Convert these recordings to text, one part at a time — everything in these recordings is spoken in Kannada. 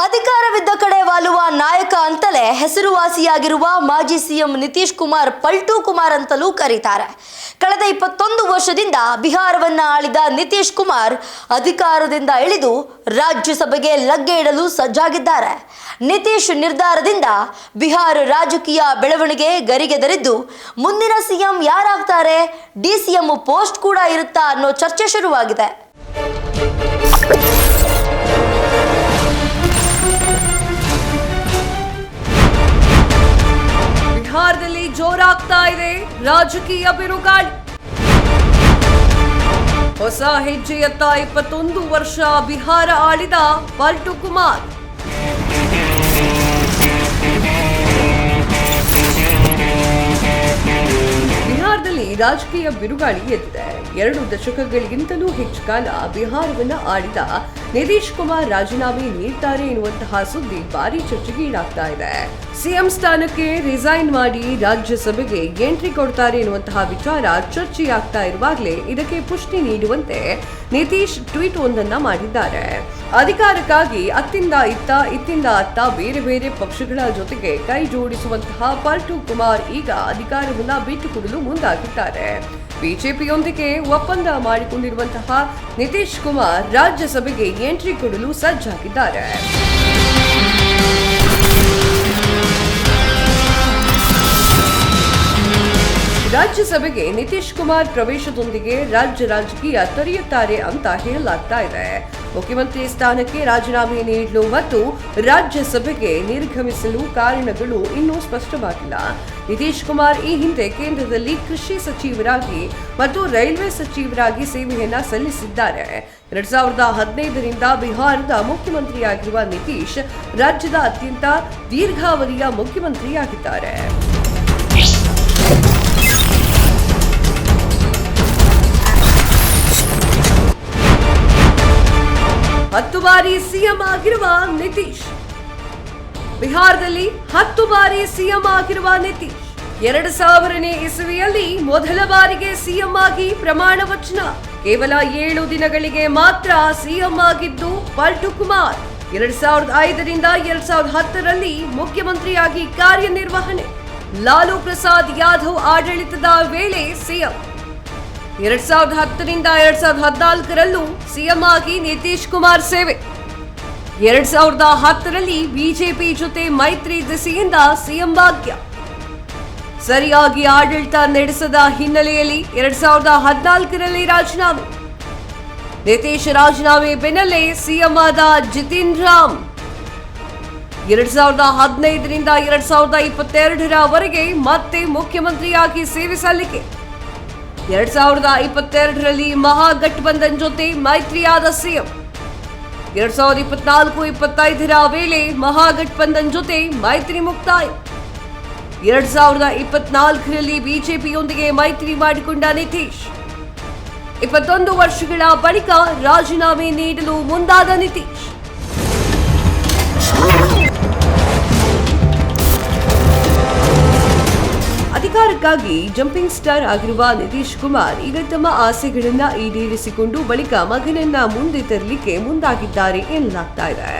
ಅಧಿಕಾರವಿದ್ದ ಕಡೆ ವಾಲುವ ನಾಯಕ ಅಂತಲೇ ಹೆಸರುವಾಸಿಯಾಗಿರುವ ಮಾಜಿ ಸಿಎಂ ನಿತೀಶ್ ಕುಮಾರ್ ಪಲ್ಟು ಕುಮಾರ್ ಅಂತಲೂ ಕರೀತಾರೆ. ಕಳೆದ 21 ವರ್ಷದಿಂದ ಬಿಹಾರವನ್ನ ಆಳಿದ ನಿತೀಶ್ ಕುಮಾರ್ ಅಧಿಕಾರದಿಂದ ಇಳಿದು ರಾಜ್ಯಸಭೆಗೆ ಲಗ್ಗೆ ಇಡಲು ಸಜ್ಜಾಗಿದ್ದಾರೆ. ನಿತೀಶ್ ನಿರ್ಧಾರದಿಂದ ಬಿಹಾರ ರಾಜಕೀಯ ಬೆಳವಣಿಗೆ ಗರಿಗೆದರಿದ್ದು ಮುಂದಿನ ಸಿಎಂ ಯಾರಾಗ್ತಾರೆ, ಡಿಸಿಎಂ ಪೋಸ್ಟ್ ಕೂಡ ಇರುತ್ತಾ ಅನ್ನೋ ಚರ್ಚೆ ಶುರುವಾಗಿದೆ. ಬಿಹಾರದಲ್ಲಿ ಜೋರಾಗ್ತಾ ಇದೆ ರಾಜಕೀಯ ಬಿರುಗಾಳಿ. ಹೊಸ ಹೆಜ್ಜೆಯತ್ತ 21 ವರ್ಷ ಬಿಹಾರ ಆಳಿದ ಪಲ್ಟು ಕುಮಾರ್. ಬಿಹಾರದಲ್ಲಿ ರಾಜಕೀಯ ಬಿರುಗಾಳಿ ಎದ್ದಿದೆ. 2 ದಶಕಗಳಿಗಿಂತಲೂ ಹೆಚ್ಚು ಕಾಲ ಬಿಹಾರವನ್ನ ಆಳಿದ ನಿತೀಶ್ ಕುಮಾರ್ ರಾಜೀನಾಮೆ ನೀಡ್ತಾರೆ ಎನ್ನುವಂತಹ ಸುದ್ದಿ ಭಾರಿ ಚರ್ಚೆಗೆ ಈಡಾಗ್ತಾ ಇದೆ. ಸಿಎಂ ಸ್ಥಾನಕ್ಕೆ ರಿಸೈನ್ ಮಾಡಿ ರಾಜ್ಯಸಭೆಗೆ ಎಂಟ್ರಿ ಕೊಡ್ತಾರೆ ಎನ್ನುವಂತಹ ವಿಚಾರ ಚರ್ಚೆಯಾಗ್ತಾ ಇರುವಾಗಲೇ ಇದಕ್ಕೆ ಪುಷ್ಟಿ ನೀಡುವಂತೆ ನಿತೀಶ್ ಟ್ವೀಟ್ ಒಂದನ್ನ ಮಾಡಿದ್ದಾರೆ. ಅಧಿಕಾರಕ್ಕಾಗಿ ಅತ್ತಿಂದ ಇತ್ತಿಂದ ಅತ್ತ ಬೇರೆ ಬೇರೆ ಪಕ್ಷಗಳ ಜೊತೆಗೆ ಕೈ ಜೋಡಿಸುವಂತಹ ಪಲ್ಟು ಕುಮಾರ್ ಈಗ ಅಧಿಕಾರವನ್ನ ಬಿಟ್ಟುಕೊಡಲು ಮುಂದಾಗಿದ್ದಾರೆ. ಬಿಜೆಪಿಯೊಂದಿಗೆ ಒಪ್ಪಂದ ಮಾಡಿಕೊಂಡಿರುವಂತಹ ನಿತೀಶ್ ಕುಮಾರ್ ರಾಜ್ಯಸಭೆಗೆ ಎಂಟ್ರಿ ಕೊಡಲು ಸಜ್ಜಾಗಿದ್ದಾರೆ. ರಾಜ್ಯಸಭೆಗೆ ನಿತೀಶ್ ಕುಮಾರ್ ಪ್ರವೇಶದೊಂದಿಗೆ ರಾಜ್ಯ ರಾಜಕೀಯ ತೊರೆಯುತ್ತಾರೆ ಅಂತ ಹೇಳಲಾಗ್ತಾ ಇದೆ. ಮುಖ್ಯಮಂತ್ರಿ ಸ್ಥಾನಕ್ಕೆ ರಾಜೀನಾಮೆ ನೀಡಲು ಮತ್ತು ರಾಜ್ಯಸಭೆಗೆ ನಿರ್ಗಮಿಸಲು ಕಾರಣಗಳು ಇನ್ನೂ ಸ್ಪಷ್ಟವಾಗಿಲ್ಲ. ನಿತೀಶ್ ಕುಮಾರ್ ಈ ಹಿಂದೆ ಕೇಂದ್ರದಲ್ಲಿ ಕೃಷಿ ಸಚಿವರಾಗಿ ಮತ್ತು ರೈಲ್ವೆ ಸಚಿವರಾಗಿ ಸೇವೆಯನ್ನ ಸಲ್ಲಿಸಿದ್ದಾರೆ. 2015ರಿಂದ ಬಿಹಾರದ ಮುಖ್ಯಮಂತ್ರಿಯಾಗಿರುವ ನಿತೀಶ್ ರಾಜ್ಯದ ಅತ್ಯಂತ ದೀರ್ಘಾವಧಿಯ ಮುಖ್ಯಮಂತ್ರಿಯಾಗಿದ್ದಾರೆ. 10 ಬಾರಿ ಸಿಎಂ ಆಗಿರುವ ನಿತೀಶ್. ಬಿಹಾರದಲ್ಲಿ 10 ಬಾರಿ ಸಿಎಂ ಆಗಿರುವ ನಿತೀಶ್ 2000ನೇ ಇಸವಿಯಲ್ಲಿ ಮೊದಲ ಬಾರಿಗೆ ಸಿಎಂ ಆಗಿ ಪ್ರಮಾಣ ವಚನ. ಕೇವಲ 7 ದಿನಗಳಿಗೆ ಮಾತ್ರ ಸಿಎಂ ಆಗಿದ್ದು ಪಲ್ಟು ಕುಮಾರ್. 2005ರಿಂದ 2010ರಲ್ಲಿ ಮುಖ್ಯಮಂತ್ರಿಯಾಗಿ ಕಾರ್ಯನಿರ್ವಹಣೆ. ಲಾಲು ಪ್ರಸಾದ್ ಯಾದವ್ ಆಡಳಿತದ ವೇಳೆ ಸಿಎಂ. 2010ರಿಂದ 2014ರಲ್ಲೂ ಸಿಎಂ ಆಗಿ ನಿತೀಶ್ ಕುಮಾರ್ ಸೇವೆ. 2010ರಲ್ಲಿ ಬಿಜೆಪಿ ಜೊತೆ ಮೈತ್ರಿ ದಿಸೆಯಿಂದ ಸಿಎಂ ಭಾಗ್ಯ. ಸರಿಯಾಗಿ ಆಡಳಿತ ನಡೆಸದ ಹಿನ್ನೆಲೆಯಲ್ಲಿ 2014ರಲ್ಲಿ ರಾಜೀನಾಮೆ. ನಿತೀಶ್ ರಾಜೀನಾಮೆ ಬೆನ್ನಲ್ಲೇ ಸಿಎಂ ಆದ ಜಿತಿನ್ ರಾಮ್. 2015ರಿಂದ 2022ರವರೆಗೆ ಮತ್ತೆ ಮುಖ್ಯಮಂತ್ರಿಯಾಗಿ ಸೇವೆ ಸಲ್ಲಿಕೆ. 2022ರಲ್ಲಿ ಮಹಾಗಠಬಂಧನ್ ಜೊತೆ ಮೈತ್ರಿಯಾದ ಸಿಎಂ. 2024-25ರ ವೇಳೆ ಮಹಾಗಠಬಂಧನ್ ಜೊತೆ ಮೈತ್ರಿ ಮುಕ್ತಾಯ. 2024ರಲ್ಲಿ ಬಿಜೆಪಿಯೊಂದಿಗೆ ಮೈತ್ರಿ ಮಾಡಿಕೊಂಡ ನಿತೀಶ್. 21 ವರ್ಷಗಳ ಬಳಿಕ ರಾಜೀನಾಮೆ ನೀಡಲು ಮುಂದಾದ ನಿತೀಶ್. ಅಧಿಕಾರಕ್ಕಾಗಿ ಜಂಪಿಂಗ್ ಸ್ಟಾರ್ ಆಗಿರುವ ನಿತೀಶ್ ಕುಮಾರ್ ಈಗ ತಮ್ಮ ಆಸೆಗಳನ್ನ ಈಡೇರಿಸಿಕೊಂಡು ಬಳಿಕ ಮಗನನ್ನ ಮುಂದೆ ತರಲಿಕ್ಕೆ ಮುಂದಾಗಿದ್ದಾರೆ ಎನ್ನಲಾಗ್ತಾ ಇದೆ.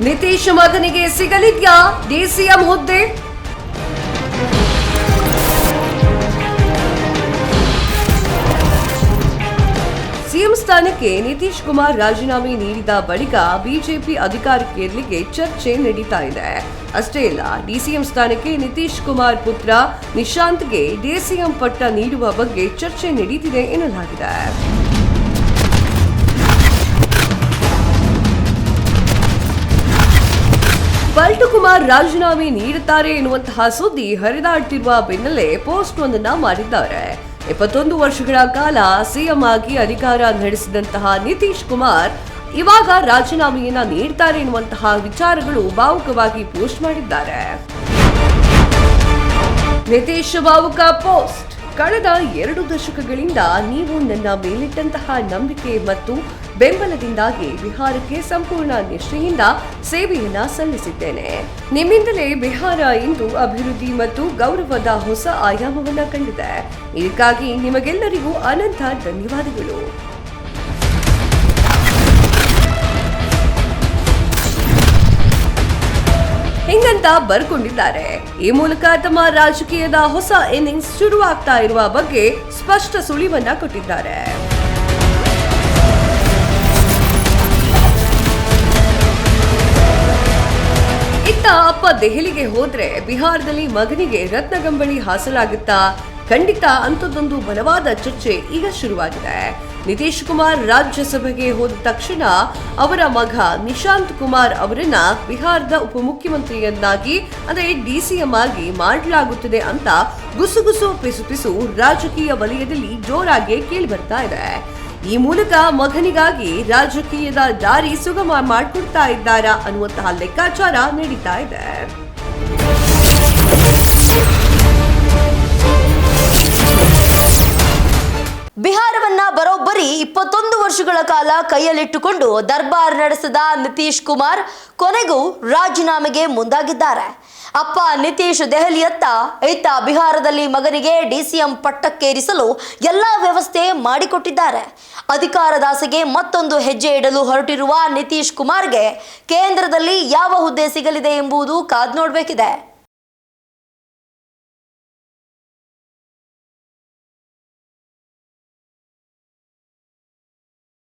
ನಿತೀಶ್ ಮಗನಿಗೆ ಸಿಗಲಿದ್ಯಾ ಡಿಸಿಎಂ ಹುದ್ದೆ? ಸಿಎಂ ಸ್ಥಾನಕ್ಕೆ ನಿತೀಶ್ ಕುಮಾರ್ ರಾಜೀನಾಮೆ ನೀಡಿದ ಬಳಿಕ ಬಿಜೆಪಿ ಅಧಿಕಾರಕ್ಕೇರಲಿಕ್ಕೆ ಚರ್ಚೆ ನಡೀತಾ ಇದೆ. ಅಷ್ಟೇ ಅಲ್ಲ, ಡಿಸಿಎಂ ಸ್ಥಾನಕ್ಕೆ ನಿತೀಶ್ ಕುಮಾರ್ ಪುತ್ರ ನಿಶಾಂತ್ಗೆ ಡಿಸಿಎಂ ಪಟ್ಟ ನೀಡುವ ಬಗ್ಗೆ ಚರ್ಚೆ ನಡೀತಿದೆ ಎನ್ನಲಾಗಿದೆ. ಪಲ್ಟು ಕುಮಾರ್ ರಾಜೀನಾಮೆ ನೀಡುತ್ತಾರೆ ಎನ್ನುವಂತಹ ಸುದ್ದಿ ಹರಿದಾಡ್ತಿರುವ ಬೆನ್ನಲ್ಲೇ ಪೋಸ್ಟ್ ಒಂದನ್ನ ಮಾಡಿದ್ದಾರೆ. 21 ವರ್ಷಗಳ ಕಾಲ ಸಿಎಂ ಆಗಿ ಅಧಿಕಾರ ನಡೆಸಿದಂತಹ ನಿತೀಶ್ ಕುಮಾರ್ ಇವಾಗ ರಾಜೀನಾಮೆಯನ್ನ ನೀಡ್ತಾರೆ ಎನ್ನುವಂತಹ ವಿಚಾರಗಳು ಭಾವುಕವಾಗಿ ಪೋಸ್ಟ್ ಮಾಡಿದ್ದಾರೆ. ನಿತೀಶ್ ಭಾವುಕ ಪೋಸ್ಟ್. ಕಳೆದ 2 ದಶಕಗಳಿಂದ ನೀವು ನನ್ನ ಮೇಲಿಟ್ಟಂತಹ ನಂಬಿಕೆ ಮತ್ತು ಬೆಂಬಲದಿಂದಾಗಿ ಬಿಹಾರಕ್ಕೆ ಸಂಪೂರ್ಣ ನಿಷ್ಠೆಯಿಂದ ಸೇವೆಯನ್ನ ಸಲ್ಲಿಸಿದ್ದೇನೆ. ನಿಮ್ಮಿಂದಲೇ ಬಿಹಾರ ಇಂದು ಅಭಿವೃದ್ಧಿ ಮತ್ತು ಗೌರವದ ಹೊಸ ಆಯಾಮವನ್ನ ಕಂಡಿದೆ. ಇದಕ್ಕಾಗಿ ನಿಮಗೆಲ್ಲರಿಗೂ ಅನಂತ ಧನ್ಯವಾದಗಳು. ಹೀಗಂತ ಬರ್ಕೊಂಡಿದ್ದಾರೆ. ಈ ಮೂಲಕ ತಮ್ಮ ರಾಜಕೀಯದ ಹೊಸ ಇನ್ನಿಂಗ್ಸ್ ಶುರುವಾಗ್ತಾ ಇರುವ ಬಗ್ಗೆ ಸ್ಪಷ್ಟ ಸುಳಿವನ್ನ ಕೊಟ್ಟಿದ್ದಾರೆ. ಇತ್ತ ಅಪ್ಪ ದೆಹಲಿಗೆ ಹೋದ್ರೆ ಬಿಹಾರದಲ್ಲಿ ಮಗನಿಗೆ ರತ್ನಗಂಬಳಿ ಹಾಸಲಾಗುತ್ತಾ? ಖಂಡಿತ ಅಂಥದ್ದೊಂದು ಬಲವಾದ ಚರ್ಚೆ ಈಗ ಶುರುವಾಗಿದೆ. ನಿತೀಶ್ ಕುಮಾರ್ ರಾಜ್ಯಸಭೆಗೆ ಹೋದ ತಕ್ಷಣ ಅವರ ಮಗ ನಿಶಾಂತ್ ಕುಮಾರ್ ಅವರನ್ನ ಬಿಹಾರದ ಉಪಮುಖ್ಯಮಂತ್ರಿಯನ್ನಾಗಿ ಅಂದರೆ DCM ಆಗಿ ಮಾಡಲಾಗುತ್ತದೆ ಅಂತ ಗುಸುಗುಸು ಪಿಸುಪಿಸು ರಾಜಕೀಯ ವಲಯದಲ್ಲಿ ಜೋರಾಗಿ ಕೇಳಿ ಬರ್ತಾ ಇದೆ. ಈ ಮೂಲಕ ಮಗನಿಗಾಗಿ ರಾಜಕೀಯದ ದಾರಿ ಸುಗಮ ಮಾಡಿಕೊಡ್ತಾ ಇದ್ದಾರಾ ಅನ್ನುವಂತಹ ಲೆಕ್ಕಾಚಾರ ನಡೀತಾ ಇದೆ. ಬಿಹಾರವನ್ನ ಬರೋಬ್ಬರಿ 21 ವರ್ಷಗಳ ಕಾಲ ಕೈಯಲ್ಲಿಟ್ಟುಕೊಂಡು ದರ್ಬಾರ್ ನಡೆಸಿದ ನಿತೀಶ್ ಕುಮಾರ್ ಕೊನೆಗೂ ರಾಜೀನಾಮೆಗೆ ಮುಂದಾಗಿದ್ದಾರೆ. ಅಪ್ಪ ನಿತೀಶ್ ದೆಹಲಿಯತ್ತ, ಇತ್ತ ಬಿಹಾರದಲ್ಲಿ ಮಗನಿಗೆ DCM ಪಟ್ಟಕ್ಕೇರಿಸಲು ಎಲ್ಲಾ ವ್ಯವಸ್ಥೆ ಮಾಡಿಕೊಟ್ಟಿದ್ದಾರೆ. ಅಧಿಕಾರದಾಸೆಗೆ ಮತ್ತೊಂದು ಹೆಜ್ಜೆ ಇಡಲು ಹೊರಟಿರುವ ನಿತೀಶ್ ಕುಮಾರ್ಗೆ ಕೇಂದ್ರದಲ್ಲಿ ಯಾವ ಹುದ್ದೆ ಸಿಗಲಿದೆ ಎಂಬುದು ಕಾದು ನೋಡಬೇಕಿದೆ.